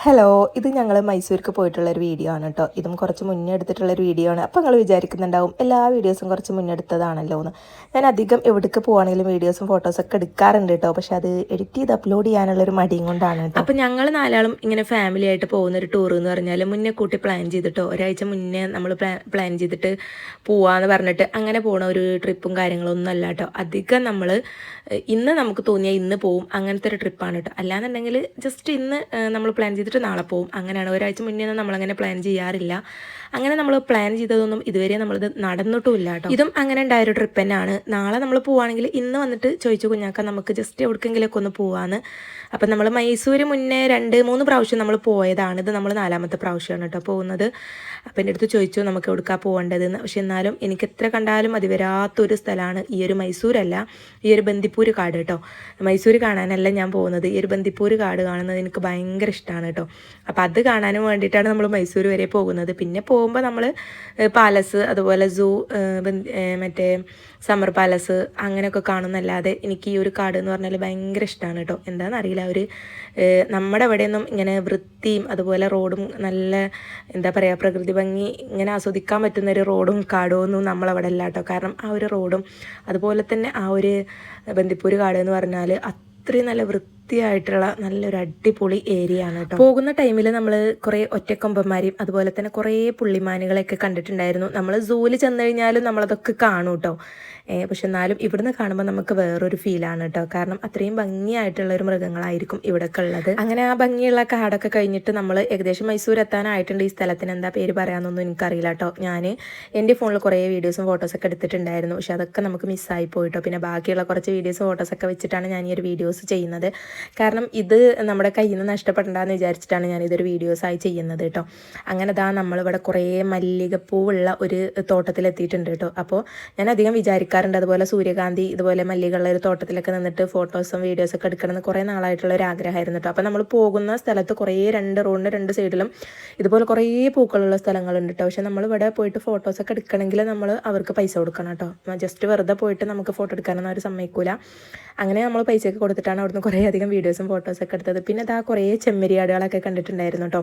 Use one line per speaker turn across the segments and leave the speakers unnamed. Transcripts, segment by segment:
Hello, ഇത് ഞങ്ങൾ മൈസൂർക്ക് പോയിട്ടുള്ളൊരു video ആണ് കേട്ടോ. ഇതും കുറച്ച് മുന്നേ എടുത്തിട്ടുള്ളൊരു വീഡിയോ ആണ്. അപ്പോൾ നിങ്ങൾ വിചാരിക്കുന്നുണ്ടാവും എല്ലാ വീഡിയോസും കുറച്ച് മുന്നേ എടുത്തതാണല്ലോ എന്ന്. ഞാൻ അധികം എവിടേക്ക് പോകുകയാണെങ്കിലും വീഡിയോസും ഫോട്ടോസൊക്കെ എടുക്കാറുണ്ട് കേട്ടോ. പക്ഷെ അത് എഡിറ്റ് ചെയ്ത് അപ്ലോഡ് ചെയ്യാനുള്ളൊരു മടിയും കൊണ്ടാണ് കേട്ടോ. അപ്പോൾ ഞങ്ങൾ നാലാളും ഇങ്ങനെ ഫാമിലി ആയിട്ട് പോകുന്നൊരു ടൂർ എന്ന് പറഞ്ഞാൽ മുന്നേ കൂട്ടി പ്ലാൻ ചെയ്തിട്ടോ ഒരാഴ്ച മുന്നേ നമ്മൾ പ്ലാൻ ചെയ്തിട്ട് പോവാന്ന് പറഞ്ഞിട്ട് അങ്ങനെ പോണ ഒരു ട്രിപ്പും കാര്യങ്ങളൊന്നും അല്ല കേട്ടോ. അധികം നമ്മൾ ഇന്ന് നമുക്ക് തോന്നിയാൽ ഇന്ന് പോവും, അങ്ങനത്തെ ഒരു ട്രിപ്പാണ് കേട്ടോ. അല്ലാന്നുണ്ടെങ്കിൽ ജസ്റ്റ് ഇന്ന് നമ്മൾ പ്ലാൻ ചെയ്തിട്ട് നാളെ പോവും, അങ്ങനെയാണ്. ഒരാഴ്ച മുന്നേ ഒന്നും നമ്മളങ്ങനെ പ്ലാൻ ചെയ്യാറില്ല. അങ്ങനെ നമ്മൾ പ്ലാൻ ചെയ്തതൊന്നും ഇതുവരെ നമ്മളിത് നടന്നിട്ടുമില്ല കേട്ടോ. ഇതും അങ്ങനെ ഉണ്ടായൊരു ട്രിപ്പ് തന്നെയാണ്. നാളെ നമ്മൾ പോവുകയാണെങ്കിൽ ഇന്ന് വന്നിട്ട് ചോദിച്ചു കുഞ്ഞാക്ക നമുക്ക് ജസ്റ്റ് എവിടേക്കെങ്കിലൊക്കെ ഒന്ന് പോവാന്ന്. അപ്പം നമ്മൾ മൈസൂർ മുന്നേ 2-3 പ്രാവശ്യം നമ്മൾ പോയതാണ്. ഇത് നമ്മൾ 4ാമത്തെ പ്രാവശ്യമാണ് കേട്ടോ പോകുന്നത്. അപ്പം എൻ്റെ അടുത്ത് ചോദിച്ചു നമുക്ക് എവിടേക്കാണ് പോകേണ്ടതെന്ന്. പക്ഷെ എന്നാലും എനിക്ക് എത്ര കണ്ടാലും അതിവരാത്തൊരു സ്ഥലമാണ് ഈ ഒരു മൈസൂരല്ല, ഈ ഒരു ബന്ദിപ്പൂർ കാട് കേട്ടോ. മൈസൂർ കാണാനല്ല ഞാൻ പോകുന്നത്, ഈ ഒരു ബന്ദിപ്പൂർ കാട് കാണുന്നത് എനിക്ക് ഭയങ്കര ഇഷ്ടമാണ് കേട്ടോ. അപ്പം അത് കാണാനും വേണ്ടിയിട്ടാണ് നമ്മൾ മൈസൂർ വരെ പോകുന്നത്. പിന്നെ പോകുമ്പോൾ നമ്മൾ പാലസ്, അതുപോലെ സൂ, മറ്റേ സമ്മർ പാലസ് അങ്ങനെയൊക്കെ കാണുന്നല്ലാതെ എനിക്ക് ഈ ഒരു കാട് എന്ന് പറഞ്ഞാൽ ഭയങ്കര ഇഷ്ടമാണ് കേട്ടോ. എന്താണെന്നറിയില്ല, ഒരു നമ്മുടെ അവിടെയൊന്നും ഇങ്ങനെ വൃത്തിയും അതുപോലെ റോഡും നല്ല എന്താ പറയുക പ്രകൃതി ഭംഗി ഇങ്ങനെ ആസ്വദിക്കാൻ പറ്റുന്നൊരു റോഡും കാടും ഒന്നും നമ്മളവിടെ ഇല്ല കേട്ടോ. കാരണം ആ ഒരു റോഡും അതുപോലെ തന്നെ ആ ഒരു ബന്ദിപ്പൂർ കാട് എന്ന് പറഞ്ഞാൽ അത്രയും നല്ല വൃത്തിയായിട്ടുള്ള നല്ലൊരു അടിപൊളി ഏരിയ ആണ് കേട്ടോ. പോകുന്ന ടൈമിൽ നമ്മൾ കുറേ ഒറ്റക്കൊമ്പന്മാരെയും അതുപോലെ തന്നെ കുറേ പുള്ളിമാനുകളെയൊക്കെ കണ്ടിട്ടുണ്ടായിരുന്നു. നമ്മൾ സൂവിൽ ചെന്ന് കഴിഞ്ഞാലും നമ്മളതൊക്കെ കാണും കേട്ടോ. പക്ഷെ എന്നാലും ഇവിടുന്ന് കാണുമ്പോൾ നമുക്ക് വേറൊരു ഫീലാണ് കേട്ടോ. കാരണം അത്രയും ഭംഗിയായിട്ടുള്ള ഒരു മൃഗങ്ങളായിരിക്കും ഇവിടെയൊക്കെ ഉള്ളത്. അങ്ങനെ ആ ഭംഗിയുള്ള കാടൊക്കെ കഴിഞ്ഞിട്ട് നമ്മൾ ഏകദേശം മൈസൂർ എത്താനായിട്ടുണ്ട്. ഈ സ്ഥലത്തിന് എന്താ പേര് പറയാമെന്നൊന്നും എനിക്കറിയില്ല കേട്ടോ. ഞാൻ എൻ്റെ ഫോണിൽ കുറേ വീഡിയോസും ഫോട്ടോസൊക്കെ എടുത്തിട്ടുണ്ടായിരുന്നു, പക്ഷെ അതൊക്കെ നമുക്ക് മിസ്സായി പോയിട്ടോ. പിന്നെ ബാക്കിയുള്ള കുറച്ച് വീഡിയോസും ഫോട്ടോസൊക്കെ വെച്ചിട്ടാണ് ഞാൻ ഈ ഒരു വീഡിയോസ് ചെയ്യുന്നത്. കാരണം ഇത് നമ്മുടെ കയ്യിൽ നിന്ന് നഷ്ടപ്പെടണ്ടെന്ന് വിചാരിച്ചിട്ടാണ് ഞാനിതൊരു വീഡിയോസായി ചെയ്യുന്നത് കേട്ടോ. അങ്ങനെ നമ്മളിവിടെ കുറേ മല്ലികപ്പൂവുള്ള ഒരു തോട്ടത്തിലെത്തിയിട്ടുണ്ട് കേട്ടോ. അപ്പോൾ ഞാൻ അധികം വിചാരിക്കാറുണ്ട് അതുപോലെ സൂര്യകാന്തി ഇതുപോലെ മല്ലികളുള്ള ഒരു തോട്ടത്തിലൊക്കെ നിന്നിട്ട് ഫോട്ടോസും വീഡിയോസൊക്കെ എടുക്കണമെന്ന് കുറേ നാളായിട്ടുള്ള ഒരു ആഗ്രഹമായിരുന്നു കേട്ടോ. അപ്പോൾ നമ്മൾ പോകുന്ന സ്ഥലത്ത് കുറേ റോഡിൻ്റെ 2 സൈഡിലും ഇതുപോലെ കുറേ പൂക്കളുള്ള സ്ഥലങ്ങളുണ്ട് കേട്ടോ. പക്ഷെ നമ്മളിവിടെ പോയിട്ട് ഫോട്ടോസൊക്കെ എടുക്കണമെങ്കിൽ നമ്മൾ അവർക്ക് പൈസ കൊടുക്കണം കേട്ടോ. ജസ്റ്റ് വെറുതെ പോയിട്ട് നമുക്ക് ഫോട്ടോ എടുക്കാനൊന്നും അവർ സമ്മതിക്കൂല. അങ്ങനെ നമ്മൾ പൈസയൊക്കെ കൊടുത്തിട്ടാണ് അവിടുന്ന് കുറേ അധികം വീഡിയോസും ഫോട്ടോസൊക്കെ എടുത്തത്. പിന്നെ കുറേ ചെമ്മരിയാടുകളൊക്കെ കണ്ടിട്ടുണ്ടായിരുന്നു കേട്ടോ.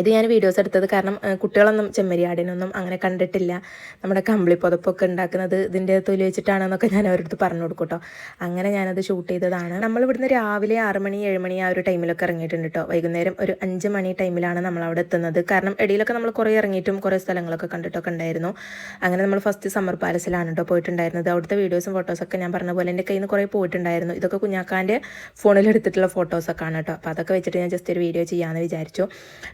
ഇത് ഞാൻ വീഡിയോസ് എടുത്തത് കാരണം കുട്ടികളൊന്നും ചെമ്മരിയാടിനൊന്നും അങ്ങനെ കണ്ടിട്ടില്ല. നമ്മുടെ കമ്പിളി പുതപ്പൊക്കെ ഉണ്ടാക്കുന്നത് ഇതിൻ്റെ തൊലി വെച്ചിട്ടാണെന്നൊക്കെ ഞാൻ അവരടുത്ത് പറഞ്ഞു കൊടുക്കും കേട്ടോ. അങ്ങനെ ഞാനത് ഷൂട്ട് ചെയ്തതാണ്. നമ്മളിവിടുന്ന് രാവിലെ 6 മണി 7 മണി ആ ഒരു ടൈമിലൊക്കെ ഇറങ്ങിയിട്ടുണ്ട് കേട്ടോ. വൈകുന്നേരം ഒരു 5 മണി ടൈമിലാണ് നമ്മളവിടെ എത്തുന്നത്. കാരണം ഇടയിലൊക്കെ നമ്മൾ കുറേ ഇറങ്ങിയിട്ടും കുറേ സ്ഥലങ്ങളൊക്കെ കണ്ടിട്ടൊക്കെ ഉണ്ടായിരുന്നു. അങ്ങനെ നമ്മൾ ഫസ്റ്റ് സമ്മർ പാലസിലാണ് കേട്ടോ പോയിട്ടുണ്ടായിരുന്നത്. അവിടുത്തെ വീഡിയോസും ഫോട്ടോസൊക്കെ ഞാൻ പറഞ്ഞ പോലെ എൻ്റെ കയ്യിൽ നിന്ന് കുറേ പോയിട്ടുണ്ടായിരുന്നു. ഇതൊക്കെ കുഞ്ഞാക്കാൻ്റെ ഫോണിലെടുത്തിട്ടുള്ള ഫോട്ടോസൊക്കെ ആണ് കേട്ടോ. അപ്പോൾ അതൊക്കെ വെച്ചിട്ട് ഞാൻ ജസ്റ്റ് ഒരു വീഡിയോ ചെയ്യാമെന്ന് വിചാരിച്ചു.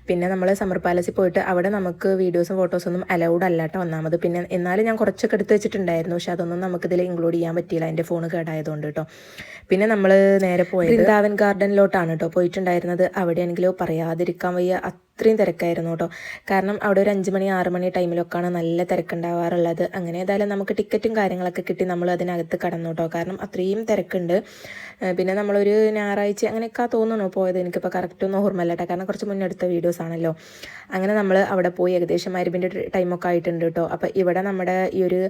പിന്നെ നമ്മൾ സമ്മർ പാലസിൽ പോയിട്ട് അവിടെ നമുക്ക് വീഡിയോസും ഫോട്ടോസൊന്നും അലൗഡ് അല്ല കേട്ടോ ഒന്നാമത്. പിന്നെ എന്നാലും ഞാൻ കുറച്ചൊക്കെ എടുത്ത് വെച്ചിട്ടുണ്ടായിരുന്നു, പക്ഷെ അതൊന്നും നമുക്കിതിൽ ഇൻക്ലൂഡ് ചെയ്യാൻ പറ്റിയില്ല, എൻ്റെ ഫോൺ കേടായതുകൊണ്ട് കേട്ടോ. പിന്നെ നമ്മൾ നേരെ പോയത് വൃന്ദാവൻ ഗാർഡനിലോട്ടാണ് കേട്ടോ പോയിട്ടുണ്ടായിരുന്നത്. അവിടെയാണെങ്കിലോ പറയാതിരിക്കാൻ വയ്യ, അത്രയും തിരക്കായിരുന്നു കേട്ടോ. കാരണം അവിടെ ഒരു 5 മണി 6 മണി ടൈമിലൊക്കെയാണ് നല്ല തിരക്കുണ്ടാവാറുള്ളത്. അങ്ങനെ ഏതായാലും നമുക്ക് ടിക്കറ്റും കാര്യങ്ങളൊക്കെ കിട്ടി നമ്മൾ അതിനകത്ത് കടന്നു കേട്ടോ. കാരണം അത്രയും തിരക്കുണ്ട്. പിന്നെ നമ്മളൊരു ഞായറാഴ്ച അങ്ങനെയൊക്കെ തോന്നുന്നു പോയത്, എനിക്കിപ്പോൾ കറക്റ്റൊന്നും ഓർമ്മയില്ല കേട്ടോ. കാരണം കുറച്ച് മുന്നെടുത്ത വീഡിയോസ് ആണല്ലോ. അങ്ങനെ നമ്മൾ അവിടെ പോയി ഏകദേശം മരുവിൻ്റെ ടൈമൊക്കെ ആയിട്ടുണ്ട് കേട്ടോ. അപ്പോൾ ഇവിടെ നമ്മുടെ ഈ ഒരു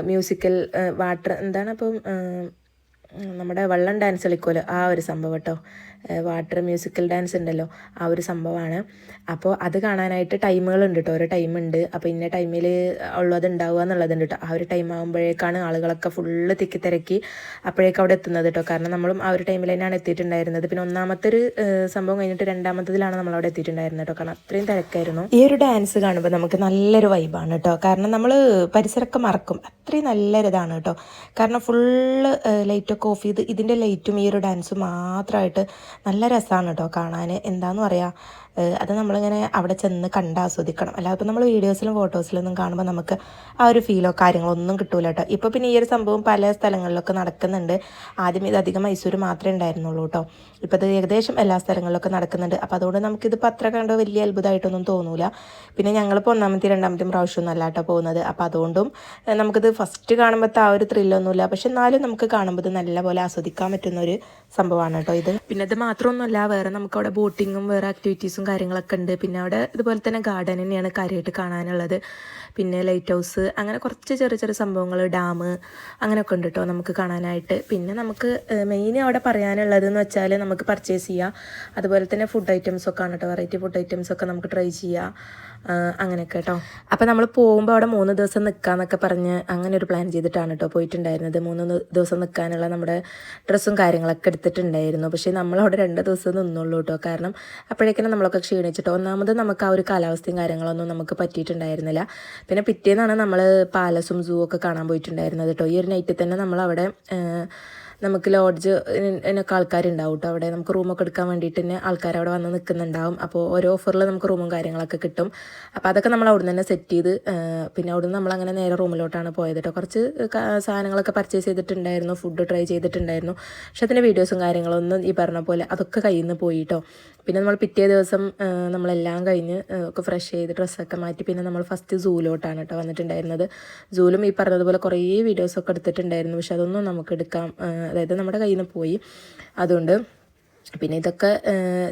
മ്യൂസിക്കൽ വാട്ടർ എന്താണ് അപ്പം നമ്മുടെ വെള്ളം ഡാൻസ് കളിക്കുമല്ലോ ആ ഒരു സംഭവം കേട്ടോ. വാട്ടർ മ്യൂസിക്കൽ ഡാൻസ് ഉണ്ടല്ലോ, ആ ഒരു സംഭവമാണ്. അപ്പോൾ അത് കാണാനായിട്ട് ടൈമുകളുണ്ട് കേട്ടോ, ഓരോ ടൈമുണ്ട്. അപ്പോൾ ഇന്ന ടൈമിൽ ഉള്ളത് ഉണ്ടാവുക എന്നുള്ളതുണ്ട് കേട്ടോ. ആ ഒരു ടൈം ആകുമ്പോഴേക്കാണ് ആളുകളൊക്കെ ഫുള്ള് തിക്കി തിരക്കി അപ്പോഴേക്കും അവിടെ എത്തുന്നത് കേട്ടോ. കാരണം നമ്മളും ആ ഒരു ടൈമിൽ തന്നെയാണ് എത്തിയിട്ടുണ്ടായിരുന്നത്. പിന്നെ ഒന്നാമത്തെ ഒരു സംഭവം കഴിഞ്ഞിട്ട് രണ്ടാമത്തതിലാണ് നമ്മളവിടെ എത്തിയിട്ടുണ്ടായിരുന്നത് കേട്ടോ. കാരണം അത്രയും തിരക്കായിരുന്നു. ഈ ഒരു ഡാൻസ് കാണുമ്പോൾ നമുക്ക് നല്ലൊരു വൈബാണ് കേട്ടോ. കാരണം നമ്മൾ പരിസരമൊക്കെ മറക്കും, അത്രയും നല്ലൊരിതാണ് കേട്ടോ. കാരണം ഫുള്ള് ലൈറ്റൊക്കെ ഓഫ് ചെയ്ത് ഇതിൻ്റെ ലൈറ്റും ഈ ഒരു ഡാൻസും മാത്രമായിട്ട് നല്ല രസമാണ് കേട്ടോ കാണാൻ. എന്താണെന്ന് പറയാം, അത് നമ്മളിങ്ങനെ അവിടെ ചെന്ന് കണ്ട് ആസ്വദിക്കണം. അല്ലാതെ ഇപ്പോൾ നമ്മൾ വീഡിയോസിലും ഫോട്ടോസിലൊന്നും കാണുമ്പോൾ നമുക്ക് ആ ഒരു ഫീലോ കാര്യങ്ങളോ ഒന്നും കിട്ടൂല കേട്ടോ. ഇപ്പോൾ പിന്നെ ഈ ഒരു സംഭവം പല സ്ഥലങ്ങളിലൊക്കെ നടക്കുന്നുണ്ട്. ആദ്യം ഇത് അധികം മൈസൂർ മാത്രമേ ഉണ്ടായിരുന്നുള്ളൂ കേട്ടോ. ഇപ്പോൾ ഇത് ഏകദേശം എല്ലാ സ്ഥലങ്ങളിലൊക്കെ നടക്കുന്നുണ്ട്. അപ്പോൾ അതുകൊണ്ട് നമുക്കിതിപ്പോൾ അത്ര കണ്ടോ വലിയ അത്ഭുതമായിട്ടൊന്നും തോന്നൂല. പിന്നെ ഞങ്ങളിപ്പോൾ 1ാമത്തെയും 2ാമത്തെയും പ്രാവശ്യമൊന്നും അല്ല കേട്ടോ പോകുന്നത്. അപ്പോൾ അതുകൊണ്ടും നമുക്കിത് ഫസ്റ്റ് കാണുമ്പോഴത്തെ ആ ഒരു ത്രില്ലൊന്നുമില്ല. പക്ഷെ എന്നാലും നമുക്ക് കാണുമ്പോൾ ഇത് നല്ലപോലെ ആസ്വദിക്കാൻ പറ്റുന്ന ഒരു സംഭവമാണ് കേട്ടോ ഇത്. പിന്നെ ഇത് മാത്രമൊന്നുമല്ല, വേറെ നമുക്കവിടെ ബോട്ടിങ്ങും വേറെ ആക്ടിവിറ്റീസും കാര്യങ്ങളൊക്കെ ഉണ്ട്. പിന്നെ അവിടെ ഇതുപോലെ തന്നെ ഗാർഡൻ തന്നെയാണ് കാര്യമായിട്ട് കാണാനുള്ളത്. പിന്നെ ലൈറ്റ് ഹൗസ് അങ്ങനെ കുറച്ച് ചെറിയ ചെറിയ സംഭവങ്ങൾ, ഡാം അങ്ങനെയൊക്കെ ഉണ്ട് കേട്ടോ നമുക്ക് കാണാനായിട്ട്. പിന്നെ നമുക്ക് മെയിൻ അവിടെ പറയാനുള്ളതെന്ന് വെച്ചാൽ നമുക്ക് പർച്ചേസ് ചെയ്യാം. അതുപോലെ തന്നെ ഫുഡ് ഐറ്റംസൊക്കെ ആണ് കേട്ടോ, വെറൈറ്റി ഫുഡ് ഐറ്റംസൊക്കെ നമുക്ക് ട്രൈ ചെയ്യാം, അങ്ങനെയൊക്കെ കേട്ടോ. അപ്പോൾ നമ്മൾ പോകുമ്പോൾ അവിടെ 3 ദിവസം നിൽക്കാമെന്നൊക്കെ പറഞ്ഞ് അങ്ങനെ ഒരു പ്ലാൻ ചെയ്തിട്ടാണ് കേട്ടോ പോയിട്ടുണ്ടായിരുന്നത്. 3 ദിവസം നിൽക്കാനുള്ള നമ്മുടെ ഡ്രസ്സും കാര്യങ്ങളൊക്കെ എടുത്തിട്ടുണ്ടായിരുന്നു. പക്ഷേ നമ്മളവിടെ 2 ദിവസം നിന്നുള്ളൂ കേട്ടോ. കാരണം അപ്പോഴേക്കും നമ്മളൊക്കെ ക്ഷീണിച്ചിട്ടോ. ഒന്നാമത് നമുക്ക് ആ ഒരു കാലാവസ്ഥയും കാര്യങ്ങളൊന്നും നമുക്ക് പറ്റിയിട്ടുണ്ടായിരുന്നില്ല. പിന്നെ പിറ്റേന്നാണ് നമ്മൾ പാലസും സൂ ഒക്കെ കാണാൻ പോയിട്ടുണ്ടായിരുന്നത് കേട്ടോ. ഈ ഒരു നൈറ്റിൽ തന്നെ നമ്മളവിടെ നമുക്ക് ലോഡ്ജ് എന്നൊക്കെ ആൾക്കാരുണ്ടാവും കേട്ടോ. അവിടെ നമുക്ക് റൂമൊക്കെ എടുക്കാൻ വേണ്ടിയിട്ട് തന്നെ ആൾക്കാർ അവിടെ വന്ന് നിൽക്കുന്നുണ്ടാവും. അപ്പോൾ ഓരോ ഓഫറിൽ നമുക്ക് റൂമും കാര്യങ്ങളൊക്കെ കിട്ടും. അപ്പോൾ അതൊക്കെ നമ്മൾ അവിടെ നിന്ന് തന്നെ സെറ്റ് ചെയ്ത് പിന്നെ അവിടെ നിന്ന് നമ്മളങ്ങനെ നേരെ റൂമിലോട്ടാണ് പോയത് കേട്ടോ. കുറച്ച് സാധനങ്ങളൊക്കെ പർച്ചേസ് ചെയ്തിട്ടുണ്ടായിരുന്നു, ഫുഡ് ട്രൈ ചെയ്തിട്ടുണ്ടായിരുന്നു. പക്ഷേ അതിൻ്റെ വീഡിയോസും കാര്യങ്ങളൊന്നും ഈ പറഞ്ഞ പോലെ അതൊക്കെ കയ്യിൽ നിന്ന് പോയി കേട്ടോ. പിന്നെ നമ്മൾ പിറ്റേ ദിവസം നമ്മളെല്ലാം കഴിഞ്ഞ് ഒക്കെ ഫ്രഷ് ചെയ്ത് ഡ്രസ്സൊക്കെ മാറ്റി പിന്നെ നമ്മൾ ഫസ്റ്റ് സൂലോട്ടാണ് കേട്ടോ വന്നിട്ടുണ്ടായിരുന്നത്. സൂലും ഈ പറഞ്ഞതുപോലെ കുറേ വീഡിയോസൊക്കെ എടുത്തിട്ടുണ്ടായിരുന്നു. പക്ഷെ അതൊന്നും നമുക്ക് എടുക്കാം, അതായത് നമ്മുടെ കയ്യിൽ നിന്ന് പോയി. അതുകൊണ്ട് പിന്നെ ഇതൊക്കെ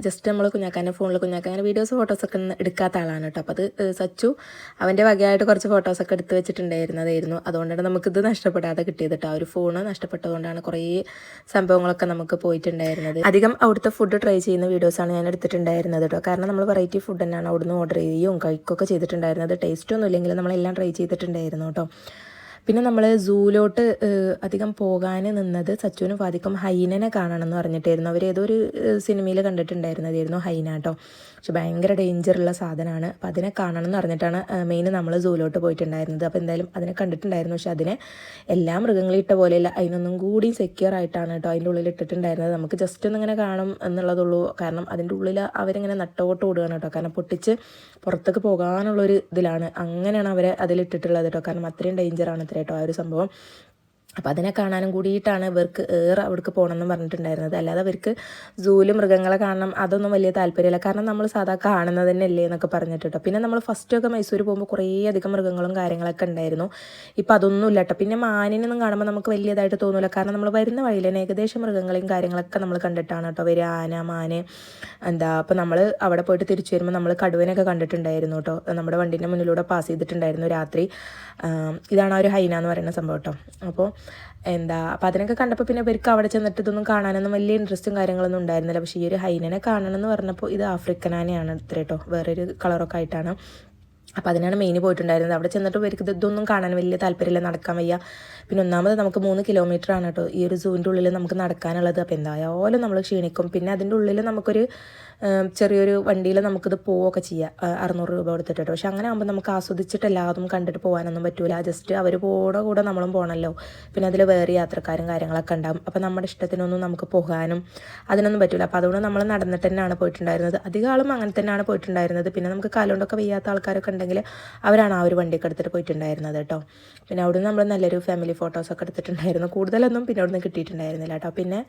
ജസ്റ്റ് നമ്മൾ കുഞ്ഞാക്കാൻ്റെ ഫോണിൽ കുഞ്ഞാക്കാൻ വീഡിയോസ് ഫോട്ടോസൊക്കെ എടുക്കാത്ത ആളാണ് കേട്ടോ. അപ്പോൾ അത് സച്ചു അവൻ്റെ വകയായിട്ട് കുറച്ച് ഫോട്ടോസൊക്കെ എടുത്ത് വെച്ചിട്ടുണ്ടായിരുന്നതായിരുന്നു. അതുകൊണ്ടാണ് നമുക്കിത് നഷ്ടപ്പെടാതെ കിട്ടിയത് കേട്ടോ. ആ ഒരു ഫോണ് നഷ്ടപ്പെട്ടതുകൊണ്ടാണ് കുറേ സംഭവങ്ങളൊക്കെ നമുക്ക് പോയിട്ടുണ്ടായിരുന്നത്. അധികം അവിടുത്തെ ഫുഡ് ട്രൈ ചെയ്യുന്ന വീഡിയോസാണ് ഞാൻ എടുത്തിട്ടുണ്ടായിരുന്നത് കേട്ടോ. കാരണം നമ്മൾ വെറൈറ്റി ഫുഡ് തന്നെയാണ് അവിടുന്ന് ഓർഡർ ചെയ്യുകയും കഴിക്കുകയൊക്കെ ചെയ്തിട്ടുണ്ടായിരുന്നത്. ടേസ്റ്റൊന്നും ഇല്ലെങ്കിലും നമ്മളെല്ലാം ട്രൈ ചെയ്തിട്ടുണ്ടായിരുന്നു കേട്ടോ. പിന്നെ നമ്മൾ സൂലോട്ട് അധികം പോകാൻ നിന്നത് സച്ചുവിനും ഫാദിക്കും ഹൈനനെ കാണണം എന്ന് പറഞ്ഞിട്ടായിരുന്നു. അവർ ഏതോ ഒരു സിനിമയിൽ കണ്ടിട്ടുണ്ടായിരുന്നതായിരുന്നു ഹൈന കേട്ടോ. പക്ഷെ ഭയങ്കര ഡേഞ്ചറുള്ള സാധനമാണ്. അപ്പോൾ അതിനെ കാണണം എന്ന് പറഞ്ഞിട്ടാണ് മെയിൻ നമ്മൾ സൂലോട്ട് പോയിട്ടുണ്ടായിരുന്നത്. അപ്പോൾ എന്തായാലും അതിനെ കണ്ടിട്ടുണ്ടായിരുന്നു. പക്ഷെ അതിനെ എല്ലാ മൃഗങ്ങളും ഇട്ട പോലെയല്ല, അതിനൊന്നും കൂടി സെക്യൂർ ആയിട്ടാണ് കേട്ടോ അതിൻ്റെ ഉള്ളിൽ ഇട്ടിട്ടുണ്ടായിരുന്നത്. നമുക്ക് ജസ്റ്റ് ഒന്നിങ്ങനെ കാണും എന്നുള്ളതുള്ളൂ. കാരണം അതിൻ്റെ ഉള്ളിൽ അവരിങ്ങനെ നട്ടോട്ട് ഓടുകയാണ് കേട്ടോ. കാരണം പൊട്ടിച്ച് പുറത്തേക്ക് പോകാനുള്ളൊരു ഇതിലാണ്, അങ്ങനെയാണ് അവരെ അതിലിട്ടിട്ടുള്ളത് കേട്ടോ. കാരണം അത്രയും ഡേഞ്ചറാണ് ഇത്ര കേട്ടോ ആ ഒരു സംഭവം. അപ്പോൾ അതിനെ കാണാനും കൂടിയിട്ടാണ് ഇവർക്ക് അവിടേക്ക് പോകണമെന്ന് പറഞ്ഞിട്ടുണ്ടായിരുന്നത്. അല്ലാതെ അവർക്ക് സൂല് മൃഗങ്ങളെ കാണണം അതൊന്നും വലിയ താല്പര്യമില്ല. കാരണം നമ്മൾ സാധാ കാണുന്നത് തന്നെ അല്ലേ എന്നൊക്കെ പറഞ്ഞിട്ട് കേട്ടോ. പിന്നെ നമ്മൾ ഫസ്റ്റൊക്കെ മൈസൂർ പോകുമ്പോൾ കുറേ അധികം മൃഗങ്ങളും കാര്യങ്ങളൊക്കെ ഉണ്ടായിരുന്നു. ഇപ്പോൾ അതൊന്നും ഇല്ല കേട്ടോ. പിന്നെ മാനിനൊന്നും കാണുമ്പോൾ നമുക്ക് വലിയതായിട്ട് തോന്നില്ല. കാരണം നമ്മൾ വരുന്ന വഴിയിൽ തന്നെ ഏകദേശം മൃഗങ്ങളെയും കാര്യങ്ങളൊക്കെ നമ്മൾ കണ്ടിട്ടാണ് കേട്ടോ വരിക. ആന, മാന്, അപ്പോൾ നമ്മൾ അവിടെ പോയിട്ട് തിരിച്ചു വരുമ്പോൾ നമ്മൾ കടുവനൊക്കെ കണ്ടിട്ടുണ്ടായിരുന്നു കേട്ടോ. നമ്മുടെ വണ്ടീൻ്റെ മുന്നിലൂടെ പാസ് ചെയ്തിട്ടുണ്ടായിരുന്നു രാത്രി. ഇതാണ് ആ ഒരു ഹൈന എന്ന് പറയുന്ന സംഭവം കേട്ടോ. അപ്പോൾ അപ്പോൾ അതിനൊക്കെ കണ്ടപ്പോൾ പിന്നെ ഇവർക്ക് അവിടെ ചെന്നിട്ട് ഇതൊന്നും കാണാനൊന്നും വലിയ ഇൻട്രസ്റ്റും കാര്യങ്ങളൊന്നും ഉണ്ടായിരുന്നില്ല. പക്ഷേ ഈ ഒരു ഹൈനനെ കാണണം എന്ന് പറഞ്ഞപ്പോൾ ഇത് ആഫ്രിക്കൻ ആനയാണ് ഇത്ര കേട്ടോ, വേറൊരു കളറൊക്കെ ആയിട്ടാണ്. അപ്പോൾ അതിനാണ് മെയിൻ പോയിട്ടുണ്ടായിരുന്നത്. അവിടെ ചെന്നിട്ട് ഇവർക്ക് ഇതൊന്നും കാണാൻ വലിയ താല്പര്യമില്ല, നടക്കാൻ വയ്യ. പിന്നെ ഒന്നാമത് നമുക്ക് 3 കിലോമീറ്ററാണ് കേട്ടോ ഈ ഒരു സൂവിൻ്റെ ഉള്ളിൽ നമുക്ക് നടക്കാനുള്ളത്. അപ്പോൾ എന്തായാലും നമ്മൾ ക്ഷീണിക്കും. പിന്നെ അതിൻ്റെ ഉള്ളിൽ നമുക്കൊരു ചെറിയൊരു വണ്ടിയിൽ നമുക്കിത് പോവുകയൊക്കെ ചെയ്യാം 600 രൂപ കൊടുത്തിട്ട് കേട്ടോ. പക്ഷെ അങ്ങനെ ആകുമ്പോൾ നമുക്ക് ആസ്വദിച്ചിട്ട് എല്ലാതും കണ്ടിട്ട് പോകാനൊന്നും പറ്റൂല. ജസ്റ്റ് അവർ കൂടെ നമ്മളും പോകണമല്ലോ. പിന്നെ അതിൽ വേറെ യാത്രക്കാരും കാര്യങ്ങളൊക്കെ ഉണ്ടാകും. അപ്പോൾ നമ്മുടെ ഇഷ്ടത്തിനൊന്നും നമുക്ക് പോകാനും അതിനൊന്നും പറ്റില്ല. അപ്പോൾ അതുകൊണ്ട് നമ്മൾ നടന്നിട്ട് തന്നെയാണ് പോയിട്ടുണ്ടായിരുന്നത്. അധികം ആളും അങ്ങനെ തന്നെയാണ് പോയിട്ടുണ്ടായിരുന്നത്. പിന്നെ നമുക്ക് കാലുകൊണ്ടൊക്കെ വയ്യാത്ത ആൾക്കാരൊക്കെ ഉണ്ടെങ്കിൽ അവരാണ് ആ ഒരു വണ്ടിയൊക്കെ എടുത്തിട്ട് പോയിട്ടുണ്ടായിരുന്നത് കേട്ടോ. പിന്നെ അവിടുന്ന് നമ്മൾ നല്ലൊരു ഫാമിലി ഫോട്ടോസൊക്കെ എടുത്തിട്ടുണ്ടായിരുന്നു. കൂടുതലൊന്നും പിന്നെ അവിടുന്ന് കിട്ടിയിട്ടുണ്ടായിരുന്നില്ല കേട്ടോ. പിന്നെ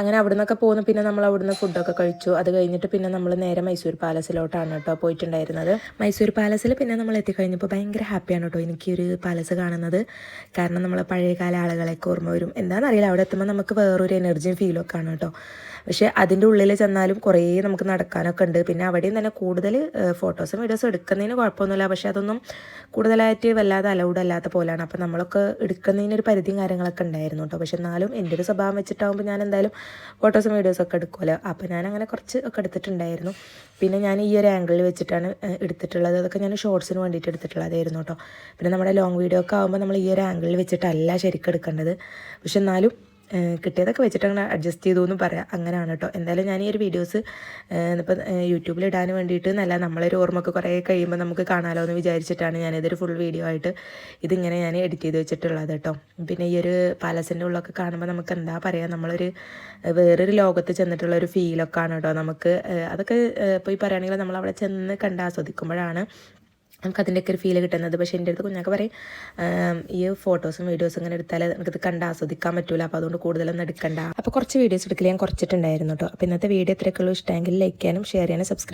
അങ്ങനെ അവിടെ നിന്നൊക്കെ പോകുന്നു. പിന്നെ നമ്മൾ അവിടുന്ന് ഫുഡൊക്കെ കഴിച്ചു. അത് കഴിഞ്ഞിട്ട് പിന്നെ നമ്മൾ നേരെ മൈസൂർ പാലസിലോട്ടാണ് കേട്ടോ പോയിട്ടുണ്ടായിരുന്നത്. മൈസൂർ പാലസിൽ പിന്നെ നമ്മൾ എത്തിക്കഴിഞ്ഞപ്പോൾ ഭയങ്കര ഹാപ്പിയാണ് കേട്ടോ എനിക്ക് ഒരു പാലസ് കാണുന്നത്. കാരണം നമ്മൾ പഴയകാല ആളുകളെയൊക്കെ ഓർമ്മ വരും. എന്താണെന്നറിയില്ല, അവിടെ എത്തുമ്പോൾ നമുക്ക് വേറൊരു എനർജിയും ഫീലൊക്കെ ആണ് കേട്ടോ. പക്ഷേ അതിൻ്റെ ഉള്ളിൽ ചെന്നാലും കുറേ നമുക്ക് നടക്കാനൊക്കെ ഉണ്ട്. പിന്നെ അവിടെയും തന്നെ കൂടുതൽ ഫോട്ടോസും വീഡിയോസും എടുക്കുന്നതിന് കുഴപ്പമൊന്നുമില്ല. പക്ഷേ അതൊന്നും കൂടുതലായിട്ട് വല്ലാതെ അലൗഡ് അല്ലാത്ത പോലെയാണ്. അപ്പോൾ നമ്മളൊക്കെ എടുക്കുന്നതിനൊരു പരിധിയും കാര്യങ്ങളൊക്കെ ഉണ്ടായിരുന്നു കേട്ടോ. പക്ഷെ എന്നാലും എൻ്റെ ഒരു സ്വഭാവം വെച്ചിട്ടാകുമ്പോൾ ഞാൻ എന്തായാലും ഫോട്ടോസും വീഡിയോസൊക്കെ എടുക്കുമല്ലോ. അപ്പോൾ ഞാൻ അങ്ങനെ കുറച്ച് ഒക്കെ എടുത്തിട്ടുണ്ടായിരുന്നു. പിന്നെ ഞാൻ ഈ ഒരു ആംഗിളിൽ വെച്ചിട്ടാണ് എടുത്തിട്ടുള്ളത്. അതൊക്കെ ഞാൻ ഷോർട്സിന് വേണ്ടിയിട്ട് എടുത്തിട്ടുള്ളതായിരുന്നു കേട്ടോ. പിന്നെ നമ്മുടെ ലോങ് വീഡിയോ ഒക്കെ ആകുമ്പോൾ നമ്മൾ ഈ ഒരു ആംഗിളിൽ വെച്ചിട്ടല്ല ശരിക്കും എടുക്കേണ്ടത്. പക്ഷെ എന്നാലും കിട്ടിയതൊക്കെ വെച്ചിട്ട് അങ്ങനെ അഡ്ജസ്റ്റ് ചെയ്തു എന്ന് പറയാം. അങ്ങനെയാണ് കേട്ടോ. എന്തായാലും ഞാൻ ഈ ഒരു വീഡിയോസ് ഇപ്പം യൂട്യൂബിൽ ഇടാൻ വേണ്ടിയിട്ട് നല്ല നമ്മളൊരു ഓർമ്മയൊക്കെ കുറേ കഴിയുമ്പോൾ നമുക്ക് കാണാമല്ലോ എന്ന് വിചാരിച്ചിട്ടാണ് ഞാനിതൊരു ഫുൾ വീഡിയോ ആയിട്ട് ഇതിങ്ങനെ ഞാൻ എഡിറ്റ് ചെയ്ത് വെച്ചിട്ടുള്ളത് കേട്ടോ. പിന്നെ ഈ ഒരു പാലസിൻ്റെ ഉള്ളൊക്കെ കാണുമ്പോൾ നമുക്ക് എന്താ പറയുക, നമ്മളൊരു വേറൊരു ലോകത്ത് ചെന്നിട്ടുള്ളൊരു ഫീലൊക്കെ ആണ് കേട്ടോ നമുക്ക്. അതൊക്കെ ഇപ്പോൾ ഈ പറയുകയാണെങ്കിൽ നമ്മളവിടെ ചെന്ന് കണ്ട് ആസ്വദിക്കുമ്പോഴാണ് നമുക്കതിൻ്റെയൊക്കെ ഒരു ഫീൽ കിട്ടുന്നത്. പക്ഷേ എൻ്റെ അടുത്ത് കുഞ്ഞൊക്കെ പറയും ഈ ഫോട്ടോസും വീഡിയോസും ഇങ്ങനെ എടുത്താൽ നമുക്കിത് കണ്ട് ആസ്വദിക്കാൻ പറ്റില്ല, അപ്പോൾ അതുകൊണ്ട് കൂടുതലൊന്നും എടുക്കണ്ട. അപ്പോൾ കുറച്ച് വീഡിയോസ് എടുക്കൽ ഞാൻ കുറച്ചിട്ടുണ്ടായിരുന്നു കേട്ടോ. അപ്പോൾ ഇന്നത്തെ വീഡിയോ ഇത്രയൊക്കെയുള്ളൂ. ഇഷ്ടമെങ്കിൽ ലൈക്ക് ചെയ്യാനും ഷെയർ ചെയ്യാനും സബ്സ്ക്രൈബ്